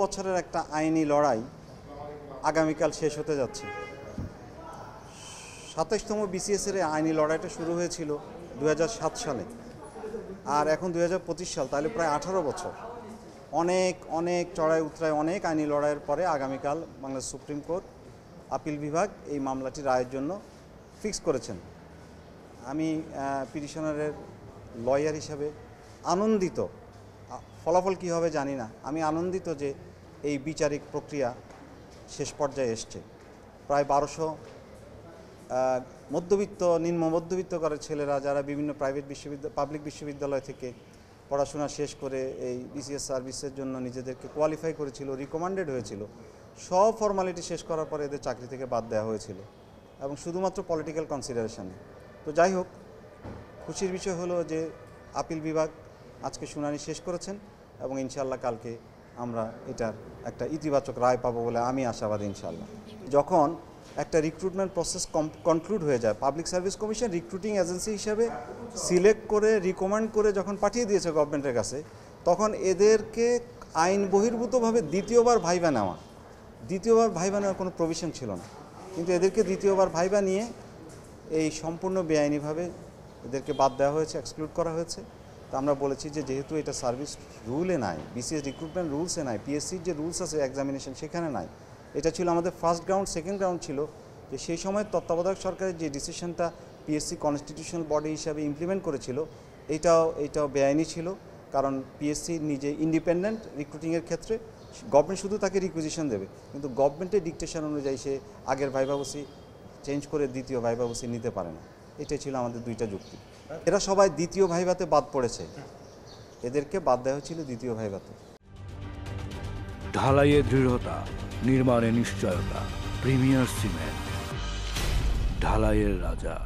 বছরের একটা আইনি লড়াই আগামীকাল শেষ হতে যাচ্ছে। ২৭তম বিসিএসের আইনি লড়াইটা শুরু হয়েছিল ২০০৭ সালে, আর এখন ২০২৫ সাল, তাহলে প্রায় ১৮ বছর। অনেক চড়াই উতরায়, অনেক আইনি লড়াইয়ের পরে আগামীকাল বাংলাদেশ সুপ্রিম কোর্ট আপিল বিভাগ এই মামলাটি রায়ের জন্য ফিক্স করেছেন। আমি পিটিশনারের লয়ার হিসাবে আনন্দিত। ফলাফল কী হবে জানি না, আমি আনন্দিত যে এই বিচারিক প্রক্রিয়া শেষ পর্যায়ে এসছে। প্রায় ১২০০ মধ্যবিত্ত, নিম্ন মধ্যবিত্ত ঘরের ছেলেরা, যারা বিভিন্ন পাবলিক বিশ্ববিদ্যালয় থেকে পড়াশোনা শেষ করে এই বিসিএস সার্ভিসের জন্য নিজেদেরকে কোয়ালিফাই করেছিল, রিকমেন্ডেড হয়েছিল, সব ফর্মালিটি শেষ করার পরে এদের চাকরি থেকে বাদ দেওয়া হয়েছিল, এবং শুধুমাত্র পলিটিক্যাল কনসিডারেশনে। তো যাই হোক, খুশির বিষয় হলো যে আপিল বিভাগ আজকে শুনানি শেষ করেছেন, এবং ইনশাআল্লাহ কালকে আমরা এটার একটা ইতিবাচক রায় পাবো বলে আমি আশাবাদী ইনশাআল্লাহ। যখন একটা রিক্রুটমেন্ট প্রসেস কনক্লুড হয়ে যায়, public service commission recruiting agency হিসাবে সিলেক্ট করে রিকমেন্ড করে যখন পাঠিয়ে দিয়েছে গভর্নমেন্টের কাছে, তখন এদেরকে আইন বহির্ভূতভাবে দ্বিতীয়বার ভাইবা নেওয়ার কোনো প্রভিশন ছিল না, কিন্তু এদেরকে দ্বিতীয়বার ভাইবা নিয়ে এই সম্পূর্ণ বেআইনিভাবে এদেরকে বাদ দেওয়া হয়েছে, এক্সক্লুড করা হয়েছে। তো আমরা বলেছি যে যেহেতু এটা সার্ভিস রুলে নাই, বিসিএস রিক্রুটমেন্ট রুলসে নাই, পিএসসির যে রুলস আছে এক্সামিনেশন সেখানে নাই, এটা ছিল আমাদের ফার্স্ট গ্রাউন্ড। সেকেন্ড গ্রাউন্ড ছিল যে সেই সময় তত্ত্বাবধায়ক সরকারের যে ডিসিশনটা পিএসসি কনস্টিটিউশনাল বডি হিসাবে ইমপ্লিমেন্ট করেছিল, এইটাও বেআইনি ছিল। কারণ পিএসসি নিজে ইন্ডিপেন্ডেন্ট রিক্রুটিংয়ের ক্ষেত্রে, গভর্নমেন্ট শুধু তাকে রিকুইজিশন দেবে, কিন্তু গভর্নমেন্টের ডিকটেশন অনুযায়ী সে আগের ভাইভাবসি চেঞ্জ করে দ্বিতীয় ভাইভাবসি নিতে পারে না। এটাই ছিল আমাদের দুইটা যুক্তি। এরা সবাই দ্বিতীয় ভাইভাতে বাদ পড়েছে, এদেরকে বাদ দেওয়া হয়েছিল দ্বিতীয় ভাইভাতে। ঢালাইয়ের দৃঢ়তা, নির্মাণে নিশ্চয়তা, প্রিমিয়ার সিমেন্ট, ঢালাইয়ের রাজা।